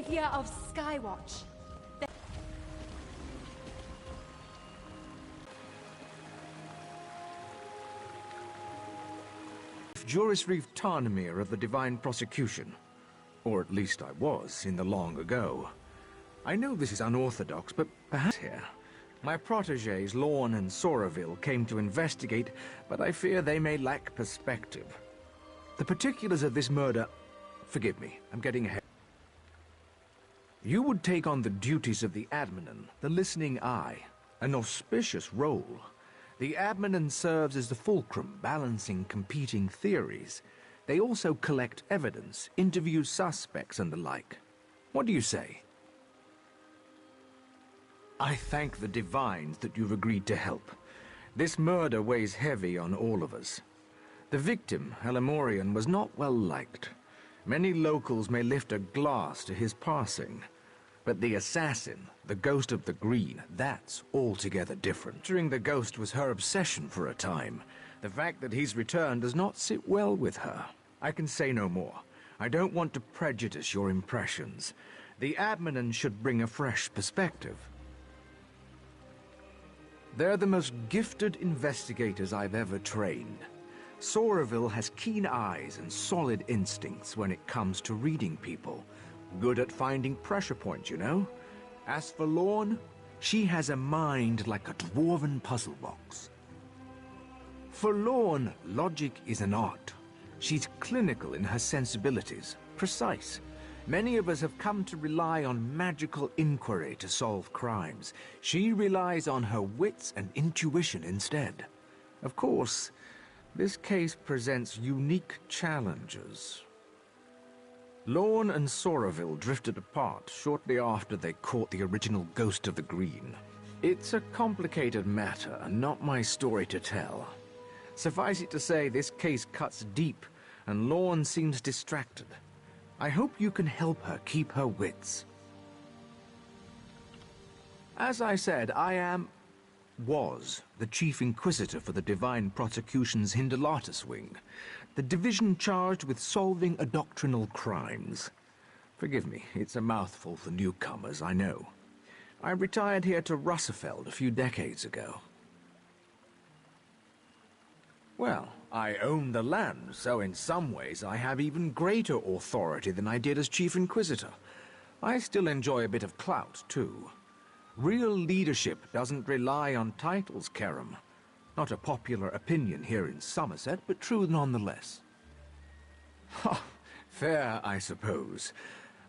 Savior of Skywatch. Juris Reeve Tarnamir of the Divine Prosecution. Or at least I was, in the long ago. I know this is unorthodox, but perhaps here. My protégés, Lorne and Soraville, came to investigate, but I fear they may lack perspective. The particulars of this murder... Forgive me, I'm getting ahead. You would take on the duties of the Adminan, the listening eye, an auspicious role. The Adminan serves as the fulcrum, balancing competing theories. They also collect evidence, interview suspects and the like. What do you say? I thank the Divines that you've agreed to help. This murder weighs heavy on all of us. The victim, Halimorian, was not well liked. Many locals may lift a glass to his passing. But the assassin, the Ghost of the Green, that's altogether different. Capturing the ghost was her obsession for a time. The fact that he's returned does not sit well with her. I can say no more. I don't want to prejudice your impressions. The Adminan should bring a fresh perspective. They're the most gifted investigators I've ever trained. Soraville has keen eyes and solid instincts when it comes to reading people. Good at finding pressure points, you know? As for Lorne, she has a mind like a dwarven puzzle box. For Lorne, logic is an art. She's clinical in her sensibilities, precise. Many of us have come to rely on magical inquiry to solve crimes. She relies on her wits and intuition instead. Of course, this case presents unique challenges. Lorne and Soraville drifted apart shortly after they caught the original Ghost of the Green. It's a complicated matter, and not my story to tell. Suffice it to say, this case cuts deep, and Lorne seems distracted. I hope you can help her keep her wits. As I said, was the Chief Inquisitor for the Divine Prosecution's Hindelatus Wing, the division charged with solving doctrinal crimes. Forgive me, it's a mouthful for newcomers, I know. I retired here to Russefeld a few decades ago. Well, I own the land, so in some ways I have even greater authority than I did as Chief Inquisitor. I still enjoy a bit of clout, too. Real leadership doesn't rely on titles, Kerem. Not a popular opinion here in Summerset, but true nonetheless. Ha! Fair, I suppose.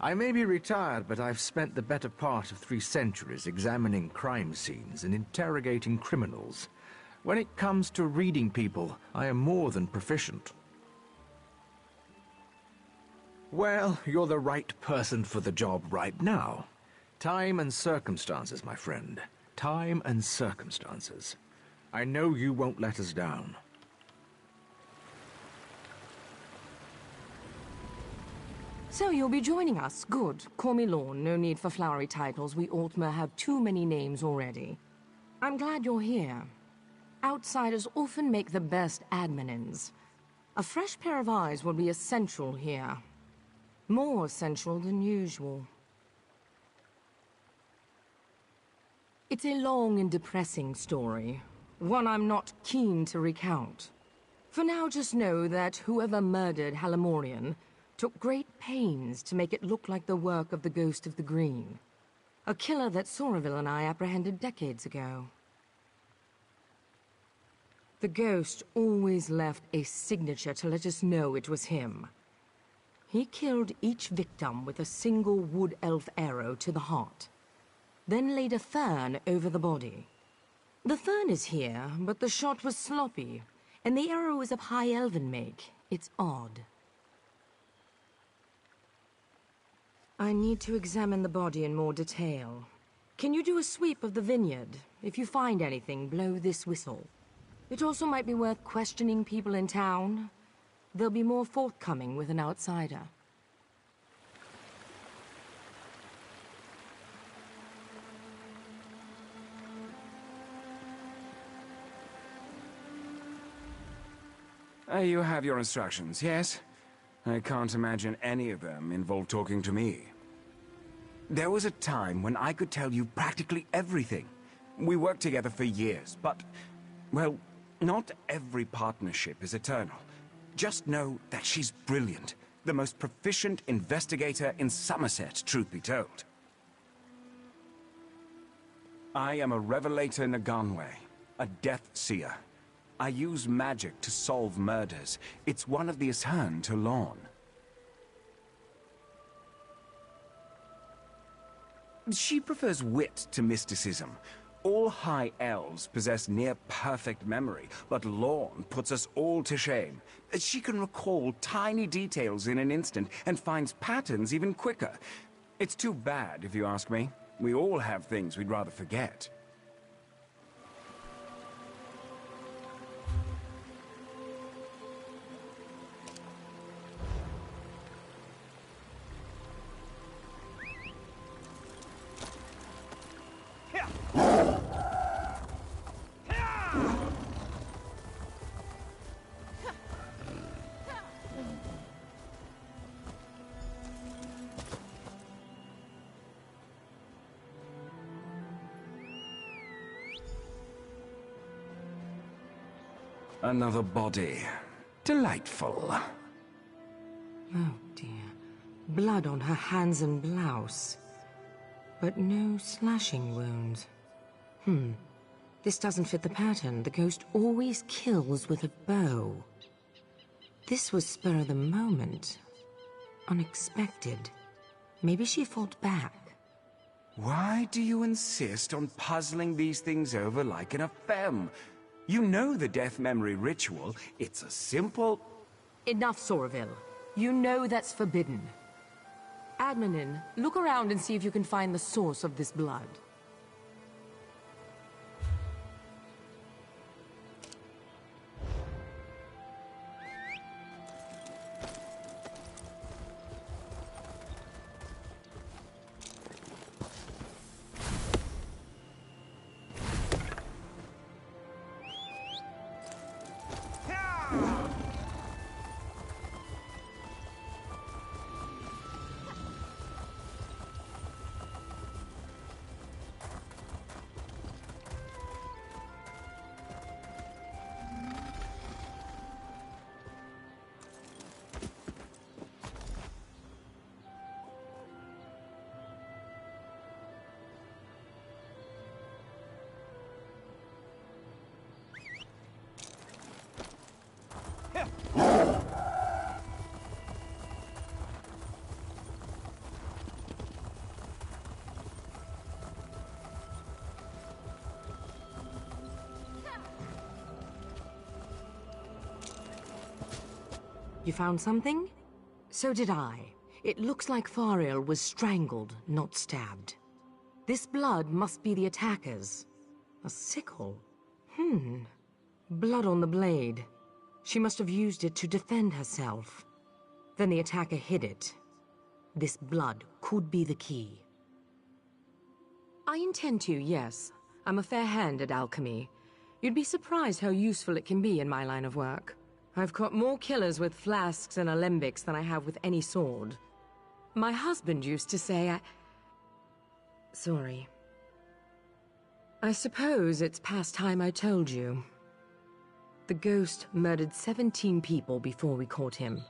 I may be retired, but I've spent the better part of 3 centuries examining crime scenes and interrogating criminals. When it comes to reading people, I am more than proficient. Well, you're the right person for the job right now. Time and circumstances, my friend. Time and circumstances. I know you won't let us down. So you'll be joining us. Good. Call me Lorne. No need for flowery titles. We Altmer have too many names already. I'm glad you're here. Outsiders often make the best adminins. A fresh pair of eyes will be essential here. More essential than usual. It's a long and depressing story. One I'm not keen to recount. For now, just know that whoever murdered Halimorian took great pains to make it look like the work of the Ghost of the Green. A killer that Soraville and I apprehended decades ago. The Ghost always left a signature to let us know it was him. He killed each victim with a single wood elf arrow to the heart, then laid a fern over the body. The fern is here, but the shot was sloppy, and the arrow is of high elven make. It's odd. I need to examine the body in more detail. Can you do a sweep of the vineyard? If you find anything, blow this whistle. It also might be worth questioning people in town. They'll be more forthcoming with an outsider. You have your instructions, yes? I can't imagine any of them involve talking to me. There was a time when I could tell you practically everything. We worked together for years, but, well, not every partnership is eternal. Just know that she's brilliant. The most proficient investigator in Summerset, truth be told. I am a Revelator Naganwe, a Death Seer. I use magic to solve murders. It's one of the Ashan to Lorne. She prefers wit to mysticism. All High Elves possess near-perfect memory, but Lorne puts us all to shame. She can recall tiny details in an instant and finds patterns even quicker. It's too bad, if you ask me. We all have things we'd rather forget. Another body. Delightful. Oh dear. Blood on her hands and blouse. But no slashing wounds. This doesn't fit the pattern. The ghost always kills with a bow. This was spur of the moment. Unexpected. Maybe she fought back. Why do you insist on puzzling these things over like an femme? You know the death memory ritual. It's a simple... Enough, Soraville. You know that's forbidden. Admin, look around and see if you can find the source of this blood. You found something? So did I. It looks like Fariel was strangled, not stabbed. This blood must be the attacker's. A sickle? Blood on the blade. She must have used it to defend herself. Then the attacker hid it. This blood could be the key. I intend to, yes. I'm a fair hand at alchemy. You'd be surprised how useful it can be in my line of work. I've caught more killers with flasks and alembics than I have with any sword. My husband used to say Sorry. I suppose it's past time I told you. The ghost murdered 17 people before we caught him.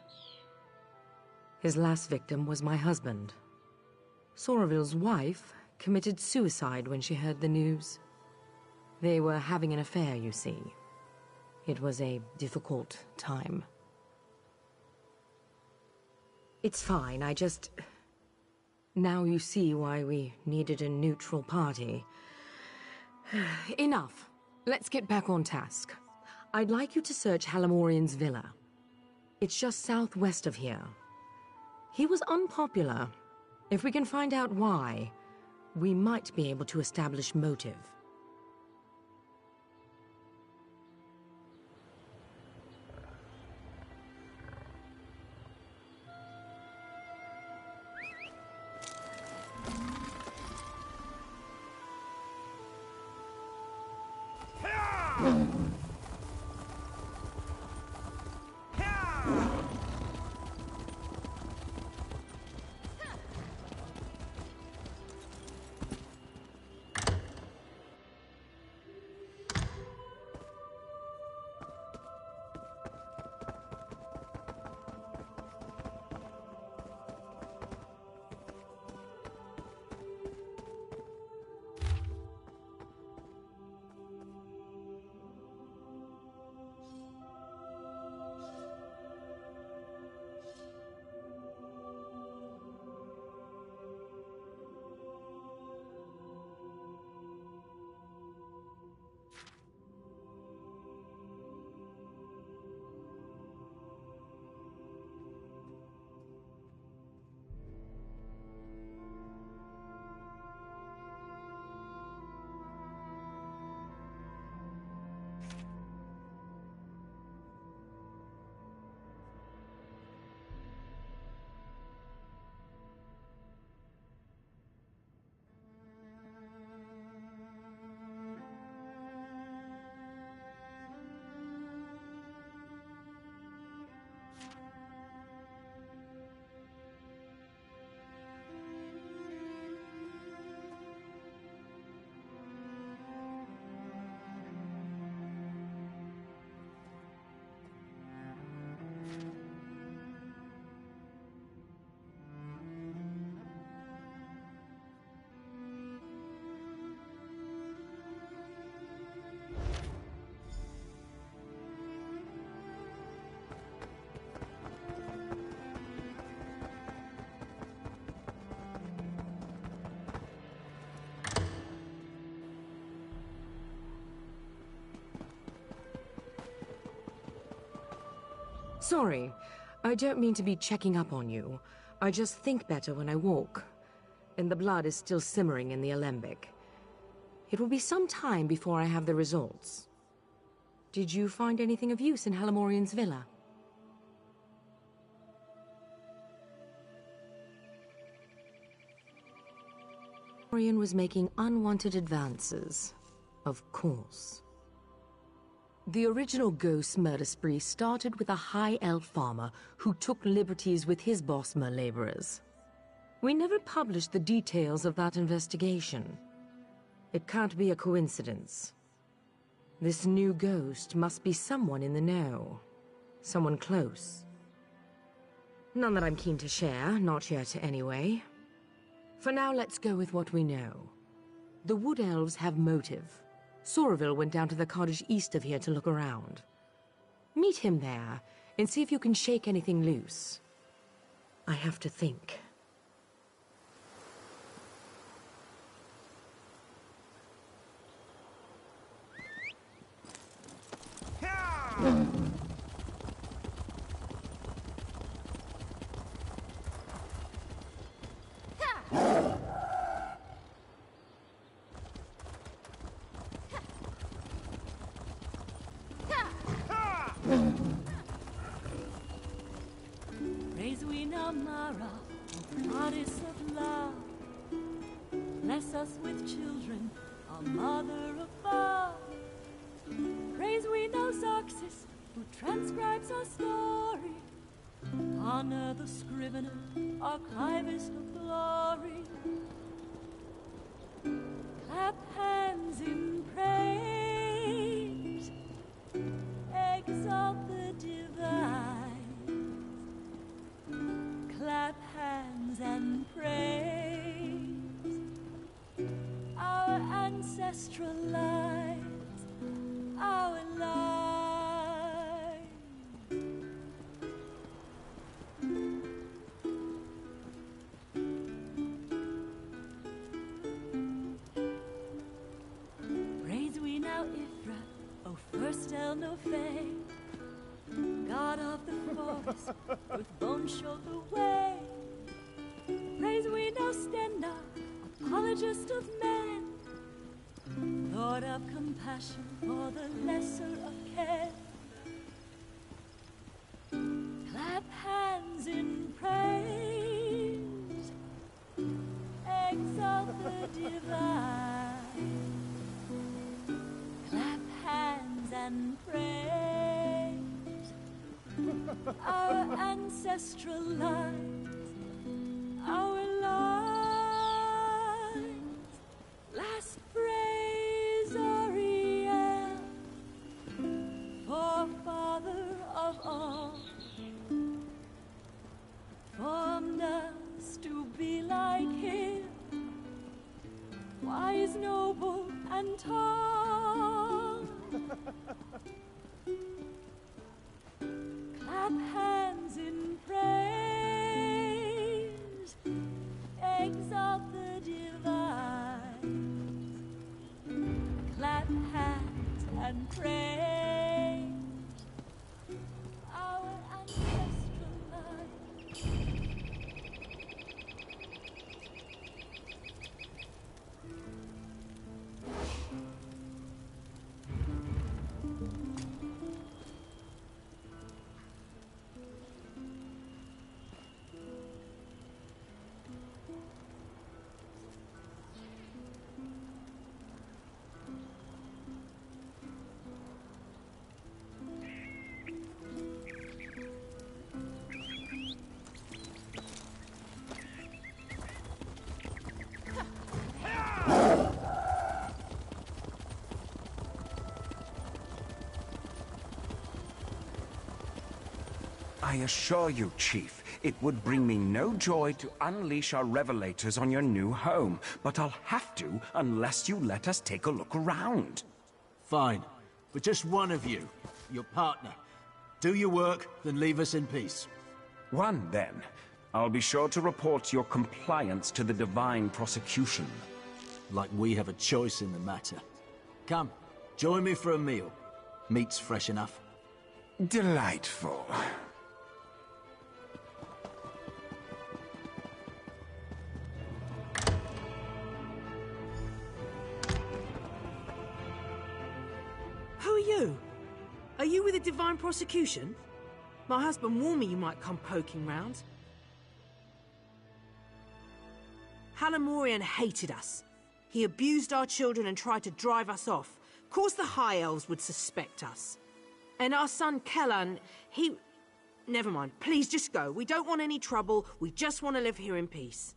His last victim was my husband. Soraville's wife committed suicide when she heard the news. They were having an affair, you see. It was a difficult time. It's fine, Now you see why we needed a neutral party. Enough. Let's get back on task. I'd like you to search Halamorian's villa. It's just southwest of here. He was unpopular. If we can find out why, we might be able to establish motive. Sorry, I don't mean to be checking up on you. I just think better when I walk. And the blood is still simmering in the alembic. It will be some time before I have the results. Did you find anything of use in Halimorian's villa? Halimorian was making unwanted advances. Of course. The original ghost murder spree started with a high elf farmer who took liberties with his Bosmer laborers. We never published the details of that investigation. It can't be a coincidence. This new ghost must be someone in the know. Someone close. None that I'm keen to share, not yet anyway. For now, let's go with what we know. The Wood Elves have motive. Soraville went down to the cottage east of here to look around. Meet him there, and see if you can shake anything loose. I have to think. Praise we now Mara, goddess of love. Bless us with children, our mother above. Praise we now Xerxes, who transcribes our story. Honor the scrivener, archivist of glory. Clap hands in praise, exalt the divine. Clap hands and praise our ancestral lives, our lives. Praise we now Ifra, O first El Nofay, God of the forest, with bone showed the way. Praise we now Stenda, apologist of men, Lord of compassion for the lesser of care. Clap hands in praise, exalt the divine. Clap hands and praise our ancestral lives, our lives. Last praise Ariel, forefather of all, formed us to be like him, wise, noble, and tall. Clap hands in praise, exalt the divine. Clap hands and praise our ancestral life. I assure you, Chief, it would bring me no joy to unleash our revelators on your new home, but I'll have to unless you let us take a look around. Fine. But just one of you, your partner. Do your work, then leave us in peace. One, then. I'll be sure to report your compliance to the divine prosecution. Like we have a choice in the matter. Come, join me for a meal. Meat's fresh enough. Delightful. Are you with the Divine Prosecution? My husband warned me you might come poking round. Halamorian hated us. He abused our children and tried to drive us off. Of course the High Elves would suspect us. And our son Kellan, he... Never mind, please just go. We don't want any trouble, we just want to live here in peace.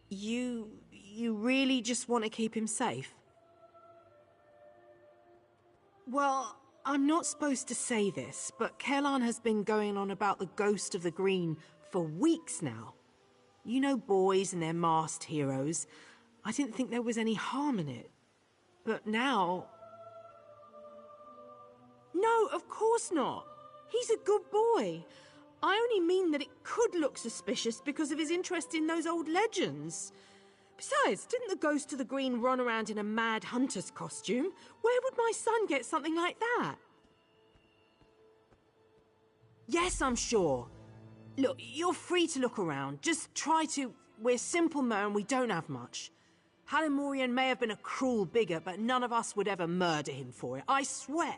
You really just want to keep him safe? Well, I'm not supposed to say this, but Kellan has been going on about the ghost of the Green for weeks now. You know boys and their masked heroes. I didn't think there was any harm in it. But now... No, of course not. He's a good boy. I only mean that it could look suspicious because of his interest in those old legends. Besides, didn't the Ghost of the Green run around in a mad hunter's costume? Where would my son get something like that? Yes, I'm sure. Look, you're free to look around. Just try to... We're simple men, we don't have much. Halamorian may have been a cruel bigot, but none of us would ever murder him for it, I swear.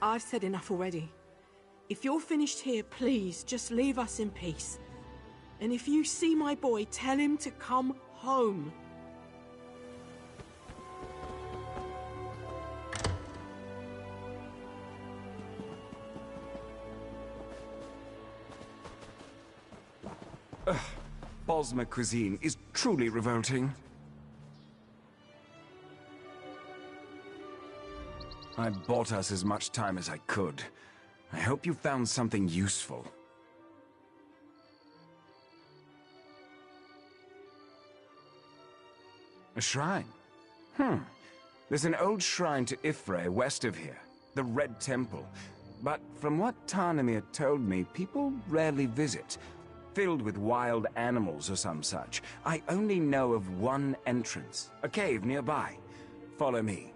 I've said enough already. If you're finished here, please, just leave us in peace. And if you see my boy, tell him to come home. Bosmer cuisine is truly revolting. I bought us as much time as I could. I hope you found something useful. A shrine? There's an old shrine to Ifre west of here, the Red Temple. But from what Tarnamir told me, people rarely visit. Filled with wild animals or some such. I only know of one entrance, a cave nearby. Follow me.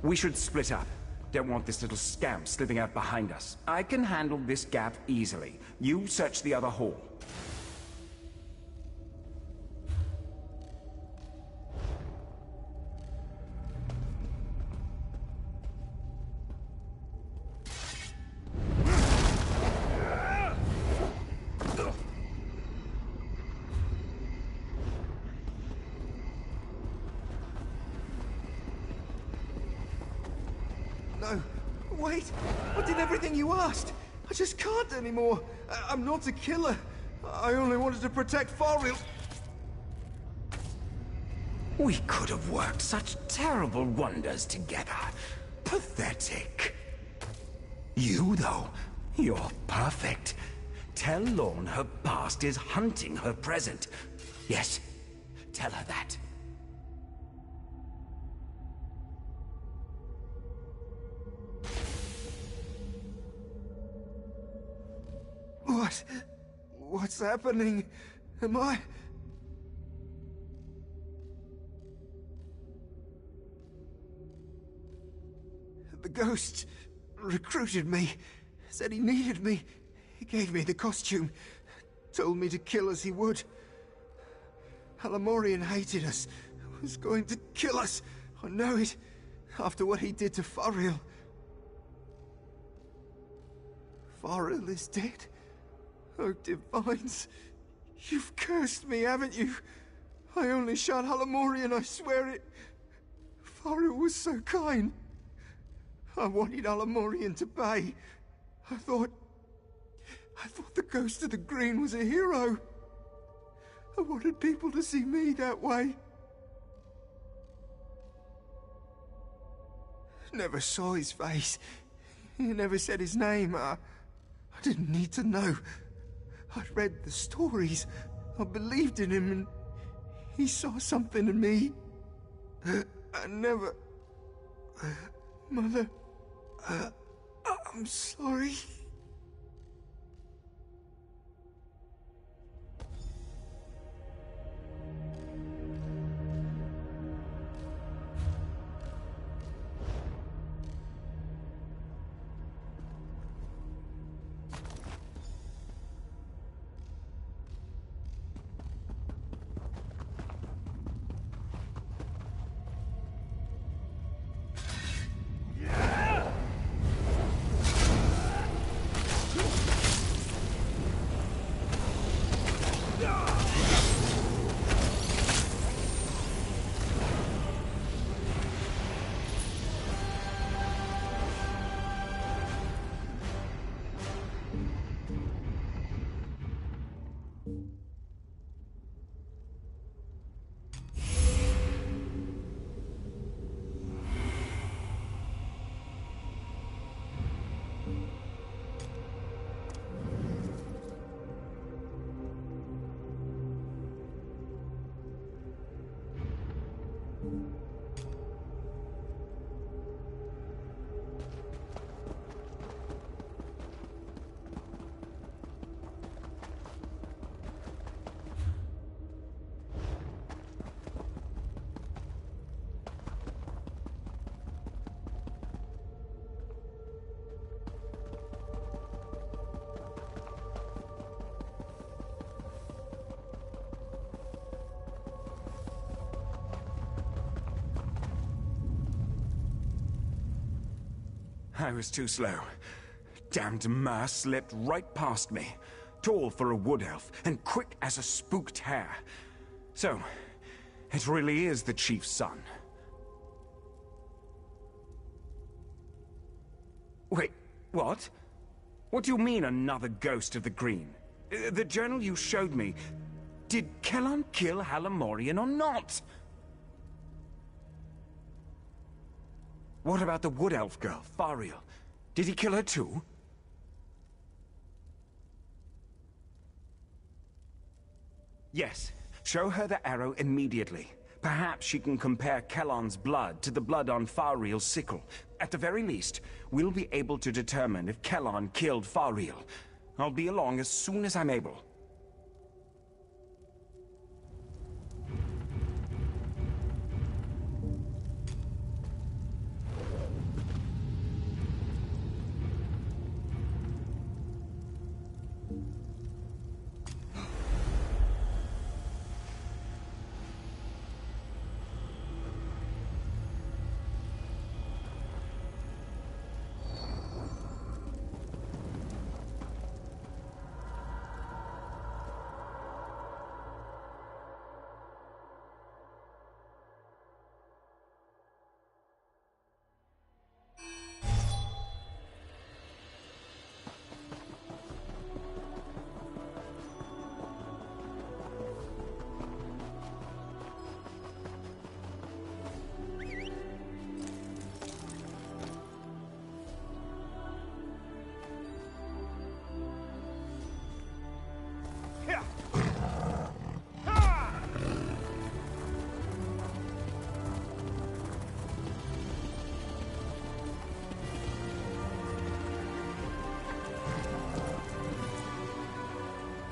We should split up. Don't want this little scamp slipping out behind us. I can handle this gap easily. You search the other hall. No, wait! I did everything you asked! I just can't anymore! I'm not a killer! I only wanted to protect Farrell! We could have worked such terrible wonders together. Pathetic. You, though, you're perfect. Tell Lorne her past is hunting her present. Yes, tell her that. What's happening? Am I... The ghost recruited me, said he needed me. He gave me the costume, told me to kill as he would. Alamorian hated us, was going to kill us. I know it, after what he did to Farrell. Farrell is dead. Oh, Divines, you've cursed me, haven't you? I only shot Alamorian, I swear it. Farrell was so kind. I wanted Alamorian to pay. I thought the Ghost of the Green was a hero. I wanted people to see me that way. Never saw his face. He never said his name. I didn't need to know. I'd read the stories. I believed in him, and he saw something in me. I never... Mother... I'm sorry. I was too slow. Damned Mer slipped right past me. Tall for a wood elf, and quick as a spooked hare. So, it really is the chief's son. Wait, what? What do you mean, another ghost of the Green? The journal you showed me, did Kellan kill Halamorian or not? What about the wood elf girl, Fariel? Did he kill her too? Yes, show her the arrow immediately. Perhaps she can compare Kellan's blood to the blood on Fariel's sickle. At the very least, we'll be able to determine if Kellan killed Fariel. I'll be along as soon as I'm able.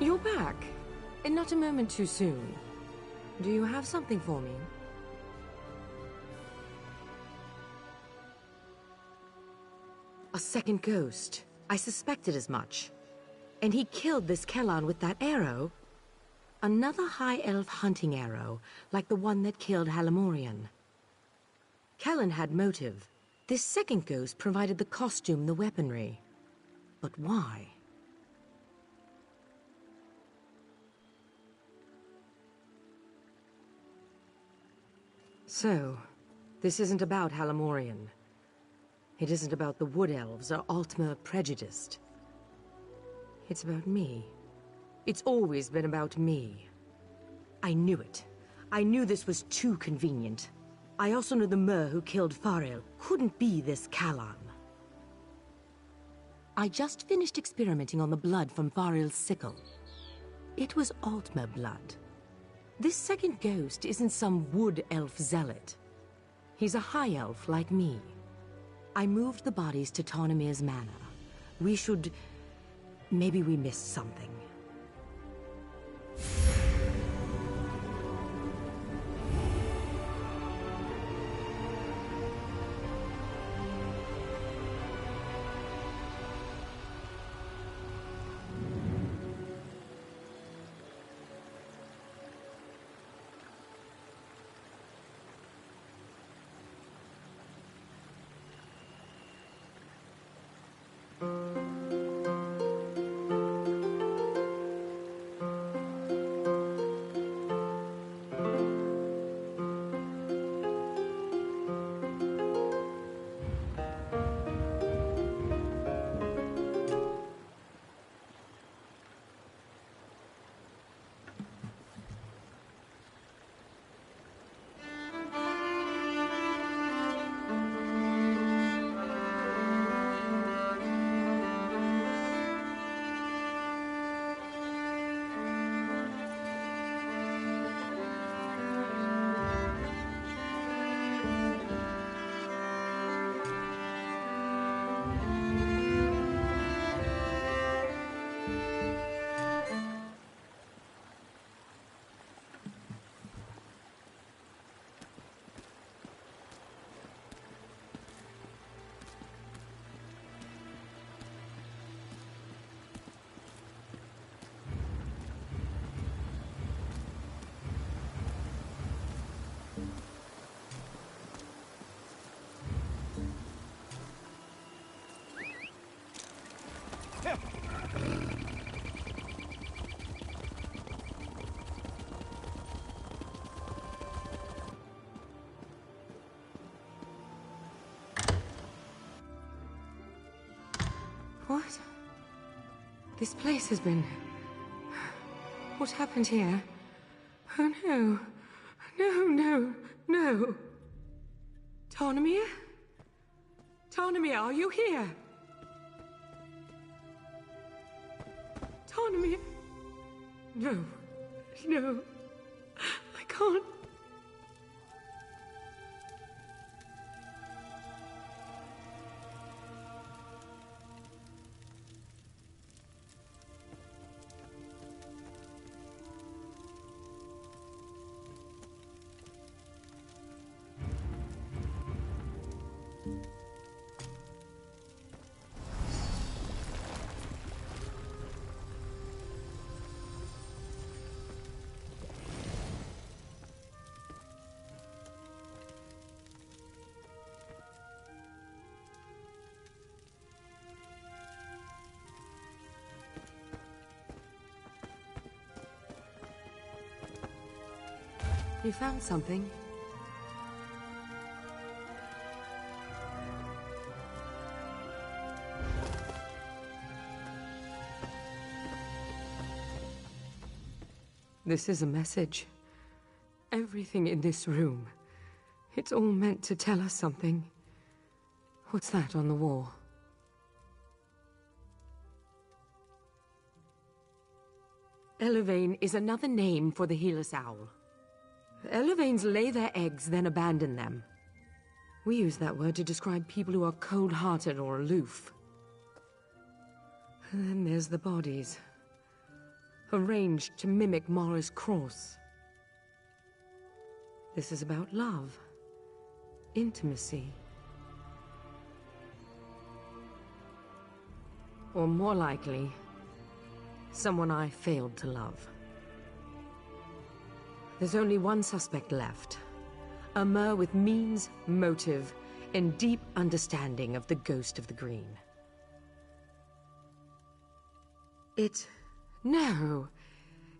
You're back, and not a moment too soon. Do you have something for me? A second ghost. I suspected as much. And he killed this Kellan with that arrow? Another high elf hunting arrow, like the one that killed Halamorian. Kellan had motive. This second ghost provided the costume, the weaponry. But why? So, this isn't about Halamorian. It isn't about the Wood Elves or Altmer prejudiced. It's about me. It's always been about me. I knew it. I knew this was too convenient. I also knew the Mer who killed Fariel couldn't be this Kellan. I just finished experimenting on the blood from Fariel's sickle. It was Altmer blood. This second ghost isn't some wood elf zealot. He's a high elf like me. I moved the bodies to Tarnamir's manor. We should... maybe we missed something. What? This place has been... What happened here? Oh no. No. Tarnamir? Tarnamir, are you here? Tarnamir? No. I can't. You found something? This is a message. Everything in this room. It's all meant to tell us something. What's that on the wall? Elevane is another name for the Helus owl. Elevanes lay their eggs, then abandon them. We use that word to describe people who are cold-hearted or aloof. And then there's the bodies. Arranged to mimic Mara's cross. This is about love. Intimacy. Or more likely, someone I failed to love. There's only one suspect left. A Mer with means, motive, and deep understanding of the ghost of the Green. No,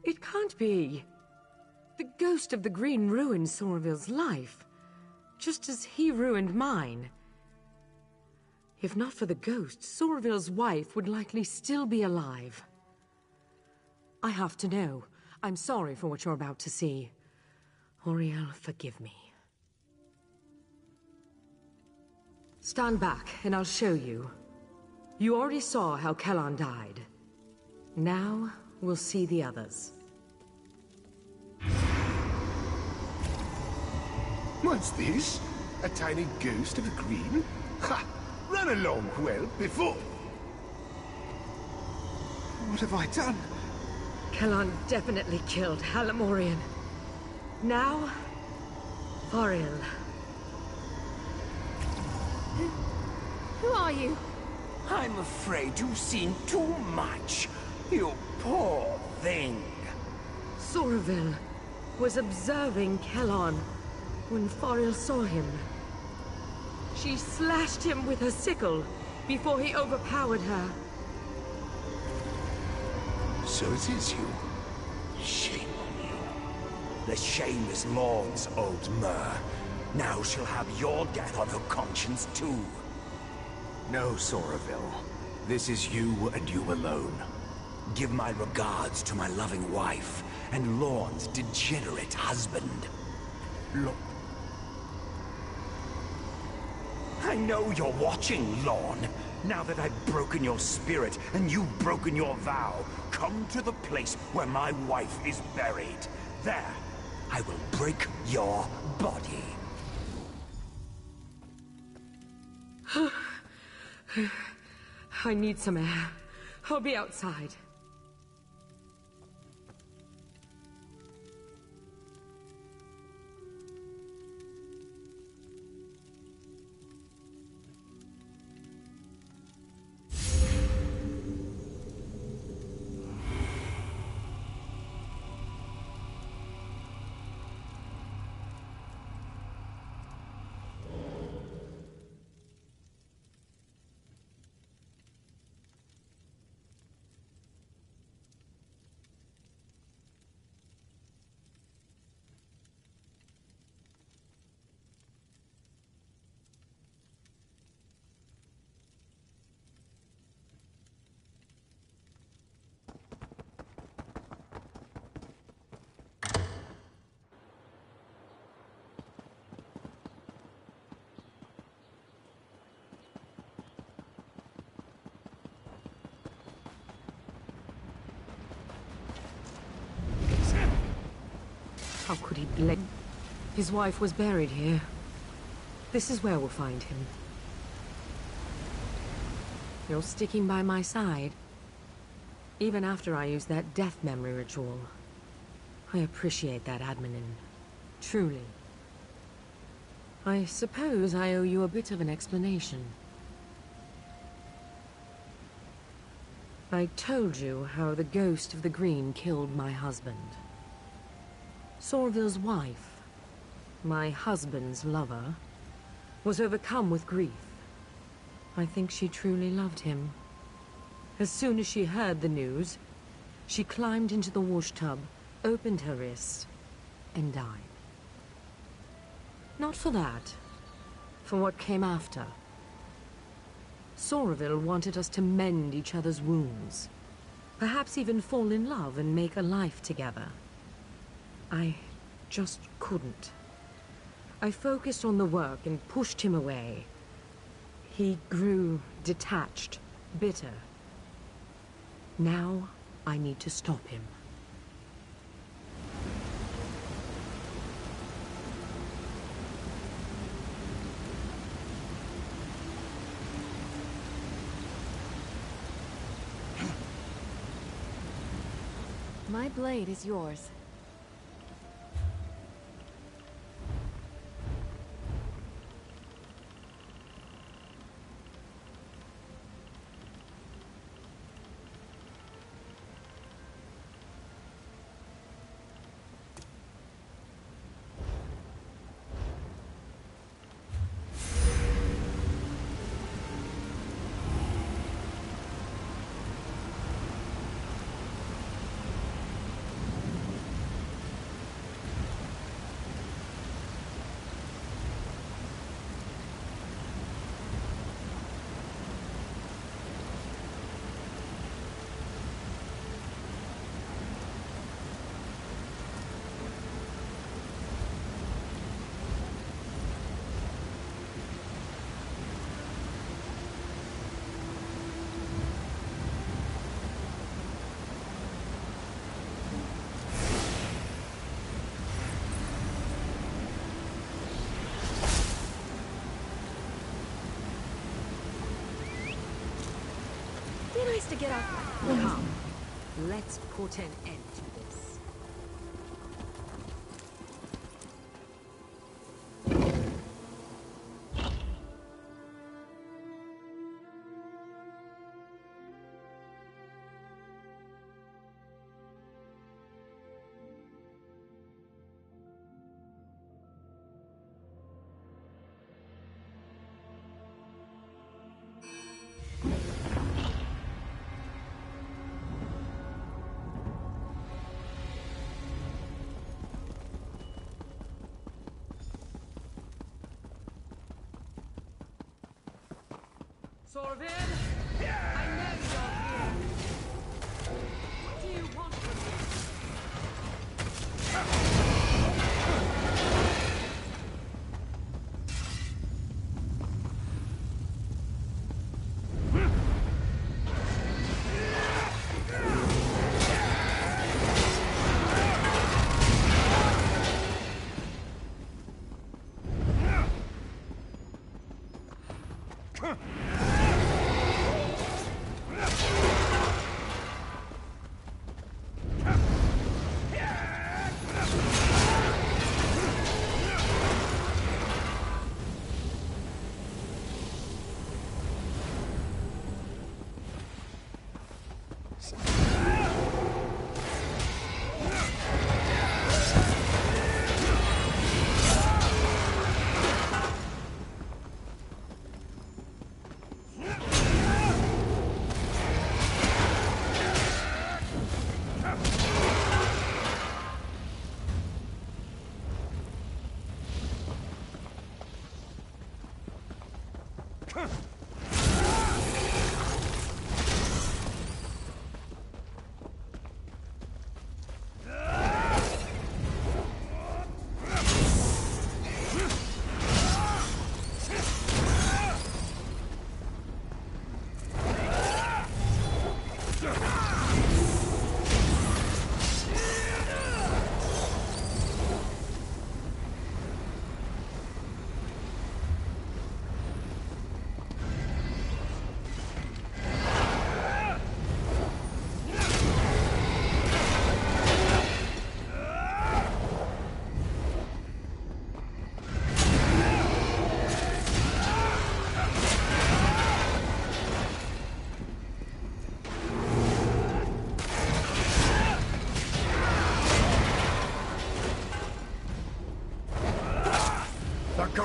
it can't be. The ghost of the Green ruined Soraville's life, just as he ruined mine. If not for the ghost, Soraville's wife would likely still be alive. I have to know. I'm sorry for what you're about to see. Auriel, forgive me. Stand back, and I'll show you. You already saw how Kellan died. Now, we'll see the others. What's this? A tiny ghost of a Green? Ha! Run along, well, before... What have I done? Kellan definitely killed Halamorian. Now, Auriel. Who are you? I'm afraid you've seen too much. You poor thing. Soraville was observing Kellan when Auriel saw him. She slashed him with her sickle before he overpowered her. So it is you. Shame on you. The shame is Lorne's, old Mer. Now she'll have your death on her conscience, too. No, Soraville. This is you and you alone. Give my regards to my loving wife and Lorne's degenerate husband. I know you're watching, Lorne. Now that I've broken your spirit and you've broken your vow, come to the place where my wife is buried. There, I will break your body. I need some air. I'll be outside. How could he blame? His wife was buried here. This is where we'll find him. You're sticking by my side. Even after I used that death memory ritual. I appreciate that, Admin. Truly. I suppose I owe you a bit of an explanation. I told you how the ghost of the Green killed my husband. Sorville's wife, my husband's lover, was overcome with grief. I think she truly loved him. As soon as she heard the news, she climbed into the wash tub, opened her wrist, and died. Not for that. For what came after. Sorville wanted us to mend each other's wounds. Perhaps even fall in love and make a life together. I just couldn't. I focused on the work and pushed him away. He grew detached, bitter. Now I need to stop him. My blade is yours. Be nice to get off. Come, let's put an end to this. Sorville! I know you're here! What do you want from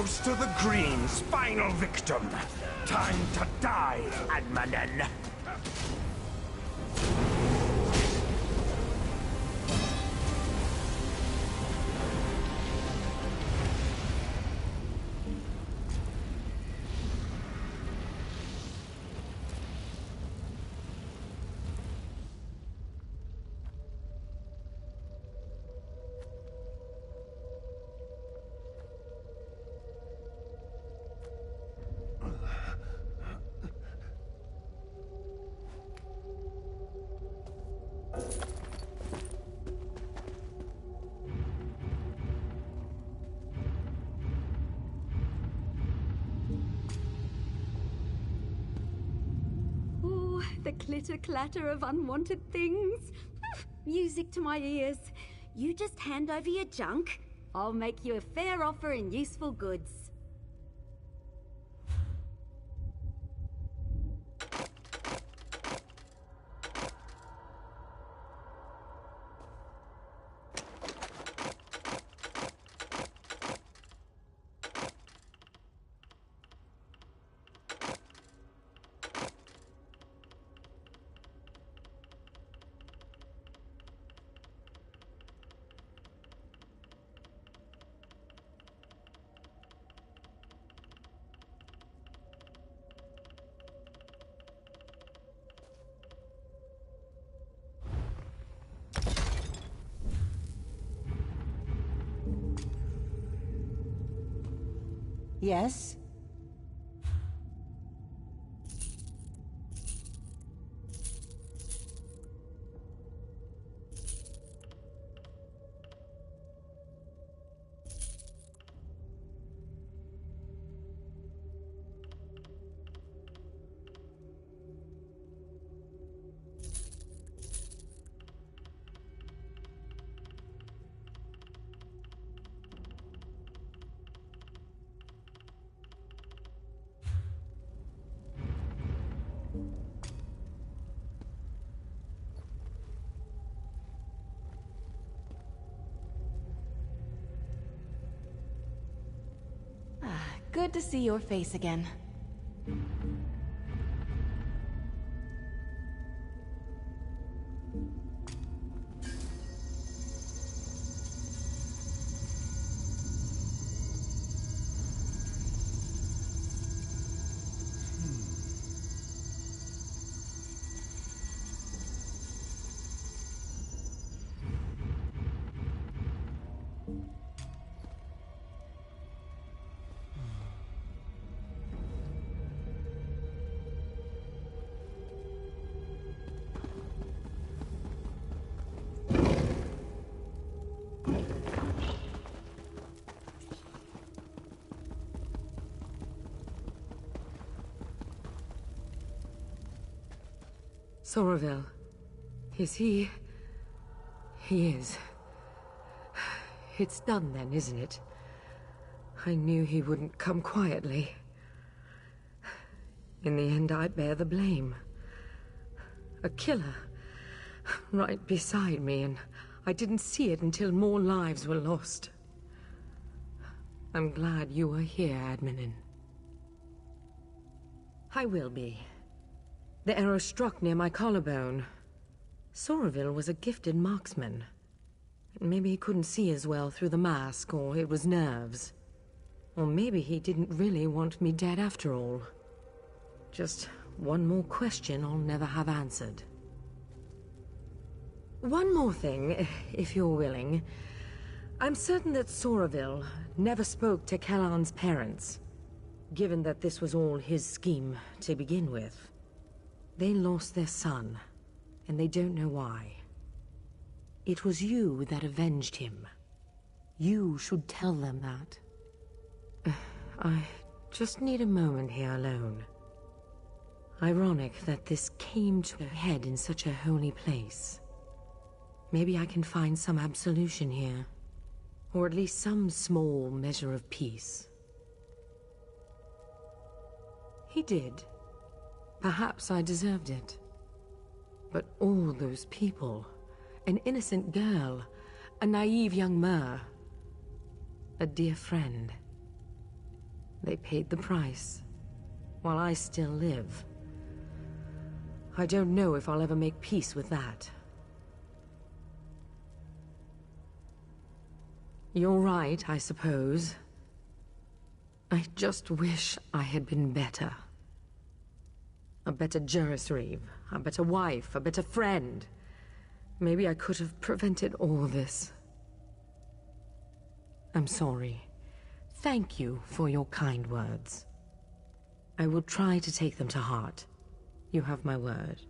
Ghost of the Green's final victim. Time to die, Admanen. Oh, the clitter-clatter of unwanted things. Music to my ears. You just hand over your junk. I'll make you a fair offer in useful goods. Yes? Good to see your face again. Somerville. Is he... He is. It's done then, isn't it? I knew he wouldn't come quietly. In the end, I bear the blame. A killer. Right beside me, and I didn't see it until more lives were lost. I'm glad you are here, Admanin. I will be. The arrow struck near my collarbone. Somerville was a gifted marksman. Maybe he couldn't see as well through the mask, or it was nerves. Or maybe he didn't really want me dead after all. Just one more question I'll never have answered. One more thing, if you're willing. I'm certain that Somerville never spoke to Kellan's parents, given that this was all his scheme to begin with. They lost their son, and they don't know why. It was you that avenged him. You should tell them that. I just need a moment here alone. Ironic that this came to a head in such a holy place. Maybe I can find some absolution here. Or at least some small measure of peace. He did. Perhaps I deserved it. But all those people, an innocent girl, a naive young Mer, a dear friend. They paid the price, while I still live. I don't know if I'll ever make peace with that. You're right, I suppose. I just wish I had been better. A better Jurisreeve, a better wife, a better friend. Maybe I could have prevented all this. I'm sorry. Thank you for your kind words. I will try to take them to heart. You have my word.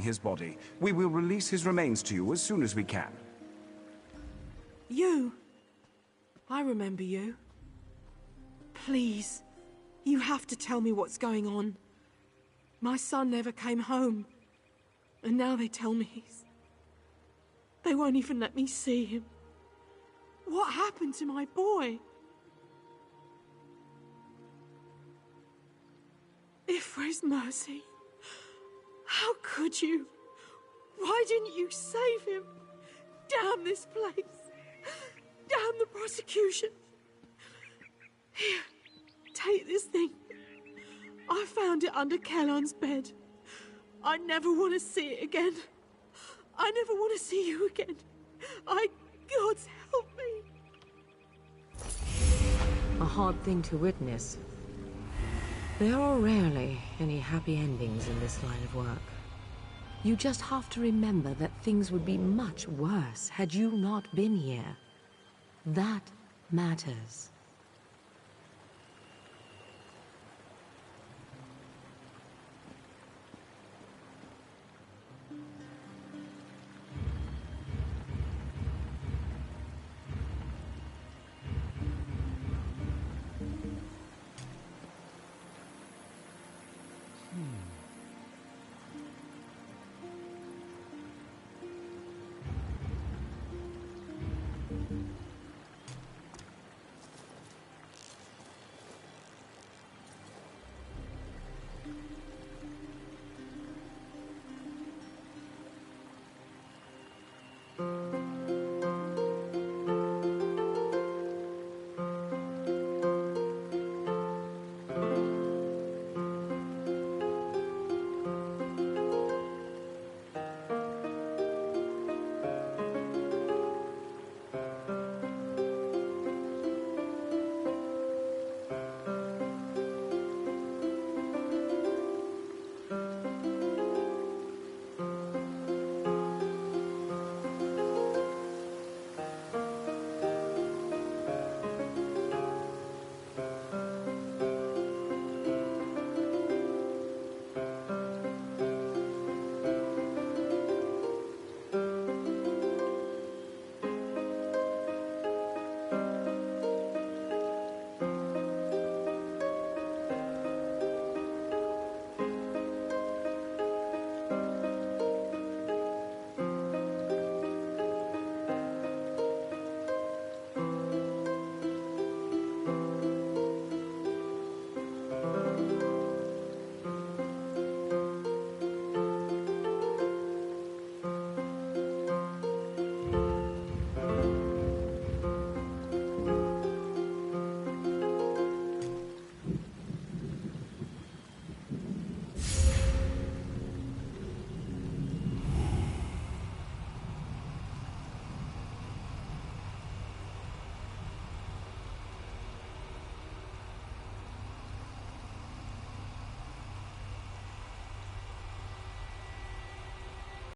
His body. We will release his remains to you as soon as we can. You? I remember you. Please, you have to tell me what's going on. My son never came home. And now they tell me they won't even let me see him. What happened to my boy? Ifre's mercy. How could you? Why didn't you save him? Damn this place. Damn the prosecution. Here, take this thing. I found it under Kellon's bed. I never want to see it again. I never want to see you again. God help me. A hard thing to witness. There are rarely any happy endings in this line of work. You just have to remember that things would be much worse had you not been here. That matters.